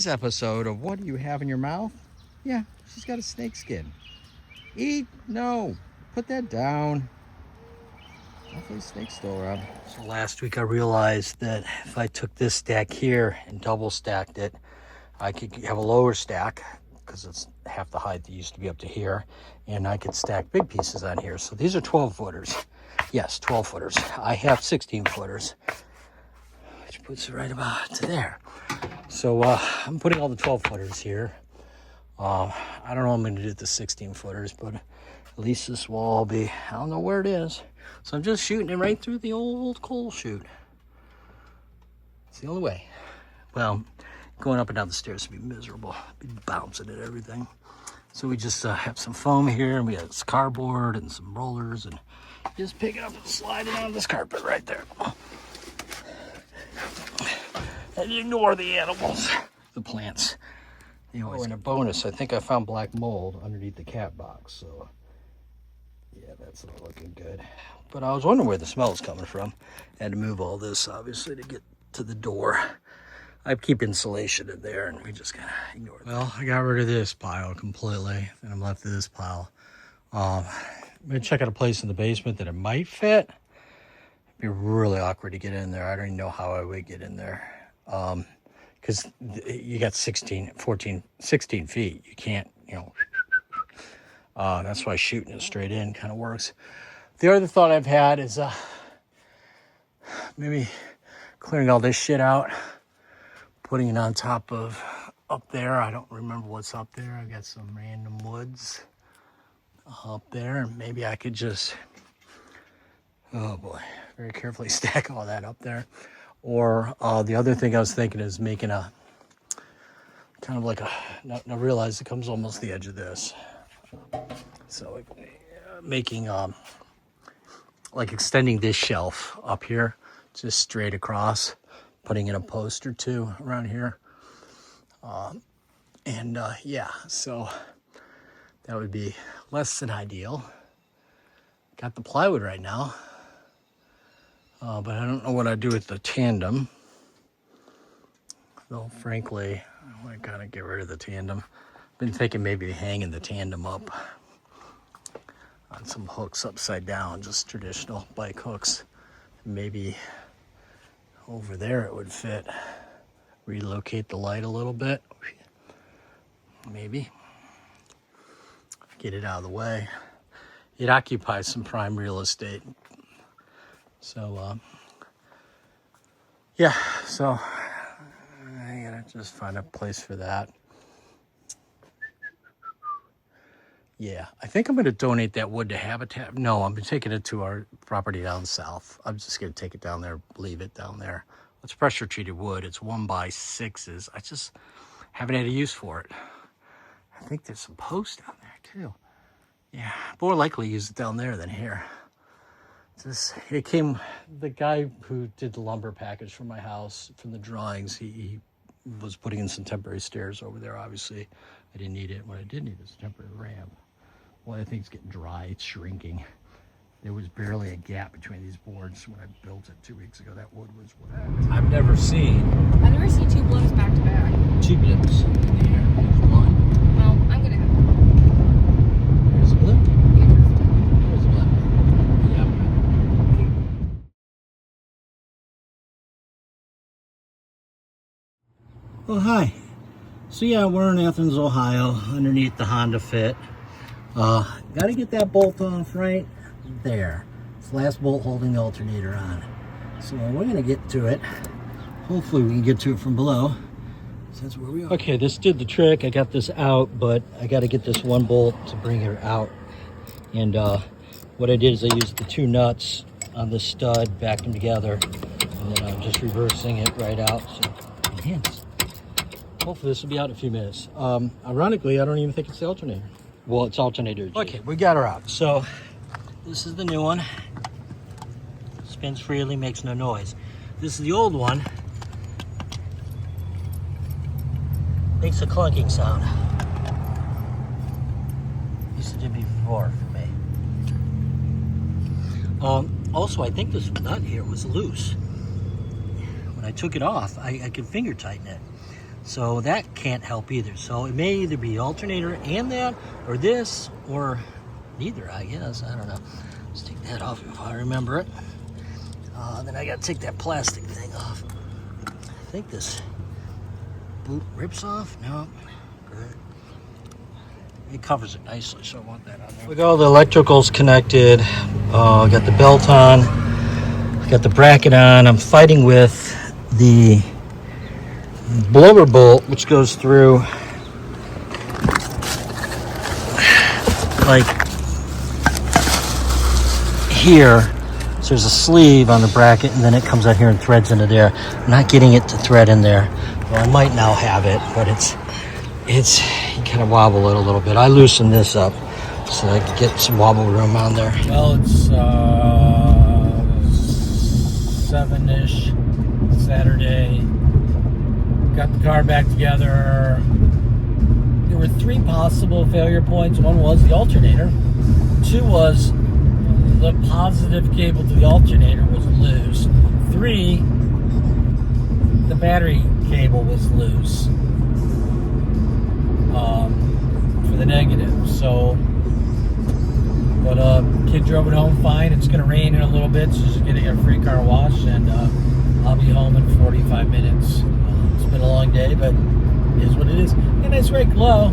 Episode of What Do You Have in Your Mouth? Yeah, she's got a snake skin. Eat? No. Put that down. Hopefully snake's still around. So last week I realized that if I took this stack here and double stacked it, I could have a lower stack because it's half the height that used to be up to here, and I could stack big pieces on here. So these are 12 footers. Yes, 12 footers. I have 16 footers, which puts it right about to there. So I'm putting all the 12 footers here. I don't know what I'm going to do with the 16 footers, but at least this will all be, I don't know where it is. So I'm just shooting it right through the old coal chute. It's the only way. Well, going up and down the stairs would be miserable. Be bouncing at everything. So we just have some foam here, and we have this cardboard and some rollers, and just pick it up and slide it on this carpet right there. And ignore the animals, the plants. Anyway, and a bonus, I think I found black mold underneath the cat box, so yeah, that's not looking good. But I was wondering where the smell was coming from. I had to move all this, obviously, to get to the door. I keep insulation in there, and we just kind of ignore it. Well, I got rid of this pile completely, and I'm left with this pile. I'm going to check out a place in the basement that it might fit. It'd be really awkward to get in there. I don't even know how I would get in there. Because you got 16 feet. You can't, that's why shooting it straight in kind of works. The other thought I've had is maybe clearing all this shit out, putting it on top of up there. I don't remember what's up there. I got some random woods up there, and maybe I could just, oh boy, very carefully stack all that up there. Or the other thing I was thinking is making a kind of like a, now realize it comes almost the edge of this. So making like extending this shelf up here, just straight across, putting in a post or two around here. Yeah, so that would be less than ideal. Got the plywood right now. But I don't know what I'd do with the tandem. Though, frankly, I want to kind of get rid of the tandem. Been thinking maybe hanging the tandem up on some hooks upside down, just traditional bike hooks. Maybe over there it would fit. Relocate the light a little bit. Maybe. Get it out of the way. It occupies some prime real estate. So, yeah, so I gotta just find a place for that. Yeah, I think I'm gonna donate that wood to Habitat. No, I'm taking it to our property down south. I'm just gonna take it down there, leave it down there. It's pressure treated wood. It's 1x6s. I just haven't had a use for it. I think there's some posts down there too. Yeah, more likely use it down there than here. It came, the guy who did the lumber package for my house, from the drawings, he was putting in some temporary stairs over there. Obviously, I didn't need it. What I did need is a temporary ramp. Well, I think it's getting dry. It's shrinking. There was barely a gap between these boards when I built it 2 weeks ago. That wood was wet. I've never seen two blips back to back. Two blips in the air. There's one. Well, I'm going to have There's a blip. There's a blip. Yep. Oh, hi. So yeah, we're in Athens, Ohio, underneath the Honda Fit. Got to get that bolt off right there. It's the last bolt holding the alternator on. So we're going to get to it. Hopefully we can get to it from below. So that's where we are. Okay, this did the trick. I got this out, but I got to get this one bolt to bring her out. And what I did is I used the 2 nuts on the stud, backed them together, and then I'm just reversing it right out. So it hands. Hopefully this will be out in a few minutes. Ironically, I don't even think it's the alternator. Well, it's alternator G. Okay, we got her out. So this is the new one. Spins freely, makes no noise. This is the old one. Makes a clunking sound. Used to do before for me. Also, I think this nut here was loose. When I took it off, I could finger tighten it. So that can't help either. So it may either be alternator and that, or this, or neither, I guess. I don't know. Let's take that off if I remember it. Then I gotta take that plastic thing off. I think this boot rips off. No, good. It covers it nicely, so I want that on there. We got all the electricals connected. Got the belt on. Got the bracket on. I'm fighting with the blower bolt, which goes through like here. So there's a sleeve on the bracket, and then it comes out here and threads into there. I'm not getting it to thread in there. Well, I might now have it, but it's you kind of wobble it a little bit. I loosen this up so I can get some wobble room on there. Well, it's 7-ish Saturday. Got the car back together. There were 3 possible failure points. 1 was the alternator. 2 was the positive cable to the alternator was loose. 3, the battery cable was loose for the negative. So, but kid drove it home fine. It's gonna rain in a little bit, so she's getting a free car wash, and I'll be home in 45 minutes. It's been a long day, but it is what it is. And it's very low.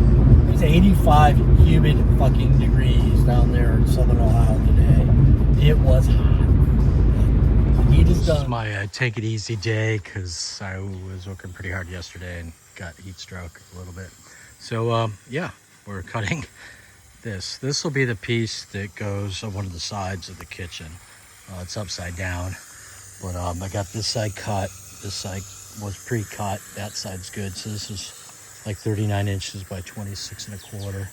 It's 85 humid fucking degrees down there in southern Ohio today. It was hot. The heat is done. This is my take it easy day because I was working pretty hard yesterday and got heat stroke a little bit. So yeah, we're cutting this. This will be the piece that goes on one of the sides of the kitchen. It's upside down, but I got this side cut. This side was pre-cut. That side's good. So this is like 39 inches by 26 1/4.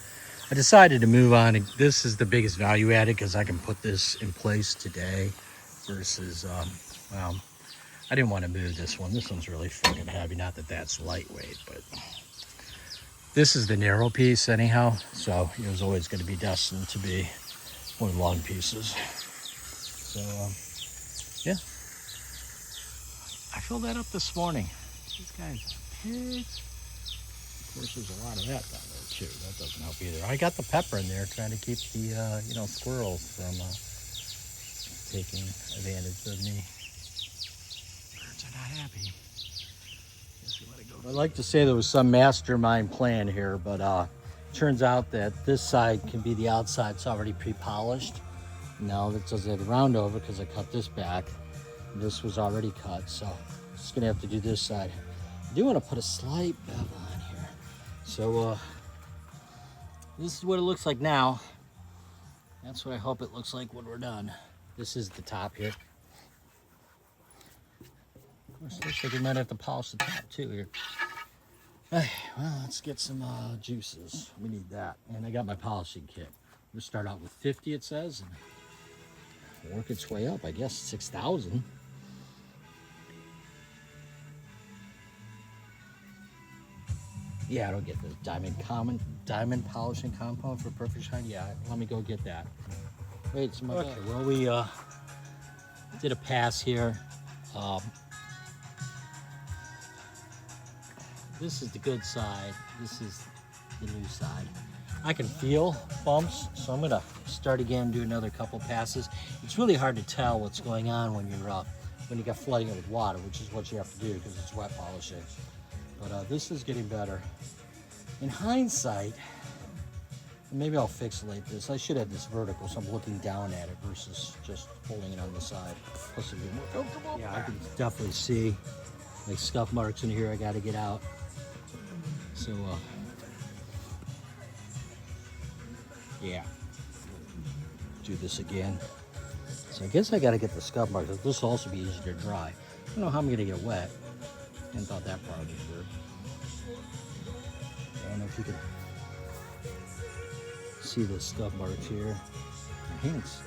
I decided to move on. This is the biggest value added because I can put this in place today versus, well, I didn't want to move this one. This one's really fucking heavy. Not that that's lightweight, but this is the narrow piece anyhow. So it was always going to be destined to be one of the long pieces. So, yeah. I filled that up this morning. These guys are pigs. Of course, there's a lot of that down there too. That doesn't help either. I got the pepper in there trying to keep the squirrels from taking advantage of me. Birds are not happy. Guess we let it go. I'd like to say there was some mastermind plan here, but turns out that this side can be the outside. It's already pre-polished. Now that doesn't have the round over because I cut this back. This was already cut, so I'm just gonna have to do this side. I do want to put a slight bevel on here. So this is what it looks like now. That's what I hope it looks like when we're done. This is the top here. Of course, looks like we might have to polish the top too here. Hey, well, let's get some juices. We need that. And I got my polishing kit. We'll start out with 50, it says, and work its way up, I guess, 6,000. Yeah, I don't get the diamond polishing compound for perfect shine. Yeah, let me go get that. Wait, it's my okay. Well, we did a pass here. This is the good side. This is the new side. I can feel bumps, so I'm gonna start again, do another couple passes. It's really hard to tell what's going on when you got flooding it with water, which is what you have to do because it's wet polishing. But this is getting better. In hindsight, maybe I'll fixate this. I should have this vertical, so I'm looking down at it versus just holding it on the side. Plus it'd be more comfortable. Yeah, I can definitely see like scuff marks in here I gotta get out. So, yeah. Do this again. So I guess I gotta get the scuff marks. This will also be easier to dry. I don't know how I'm gonna get wet. And thought that part was weird. I don't know if you can see the scuff marks here. Enhance.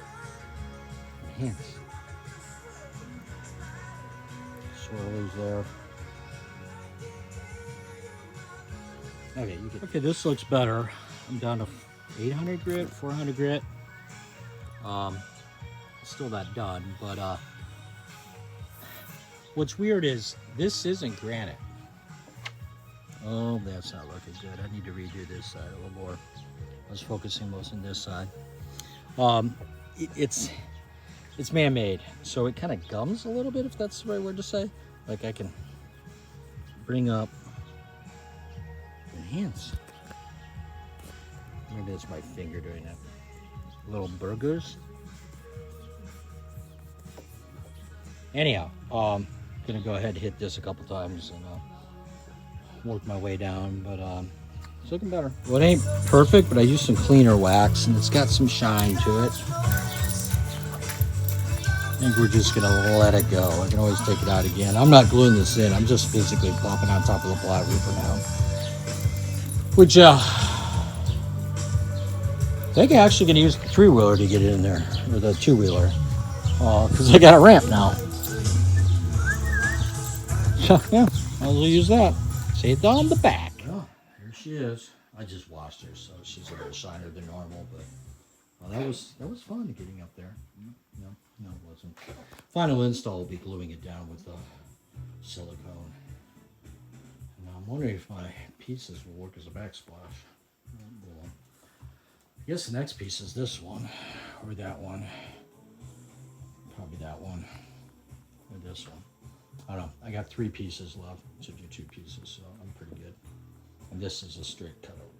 Swirlies there. Okay, you can. Okay, this looks better. I'm down to 800 grit, 400 grit. Still not done, but what's weird is this isn't granite. Oh, that's not looking good. I need to redo this side a little more. I was focusing most on this side. It's man-made, so it kind of gums a little bit, if that's the right word to say. Like I can bring up, enhance. Maybe it's my finger doing it. Little burgers. Anyhow, gonna go ahead and hit this a couple times and work my way down, but it's looking better. Well, it ain't perfect, but I used some cleaner wax and it's got some shine to it. I think we're just gonna let it go. I can always take it out again. I'm not gluing this in. I'm just physically plopping on top of the flat roofer now. Which, I think I'm actually gonna use the 3-wheeler to get it in there, or the 2-wheeler, because I got a ramp now. So, yeah, I'll as well use that. See it on the back. Oh, here she is. I just washed her, so she's a little shinier than normal, but well, that was fun getting up there. No, it wasn't. Final install will be gluing it down with silicone. Now I'm wondering if my pieces will work as a backsplash. Well, I guess the next piece is this one, or that one. Probably that one, or this one. I don't know. I got 3 pieces left to do 2 pieces, so I'm pretty good. And this is a straight cutaway.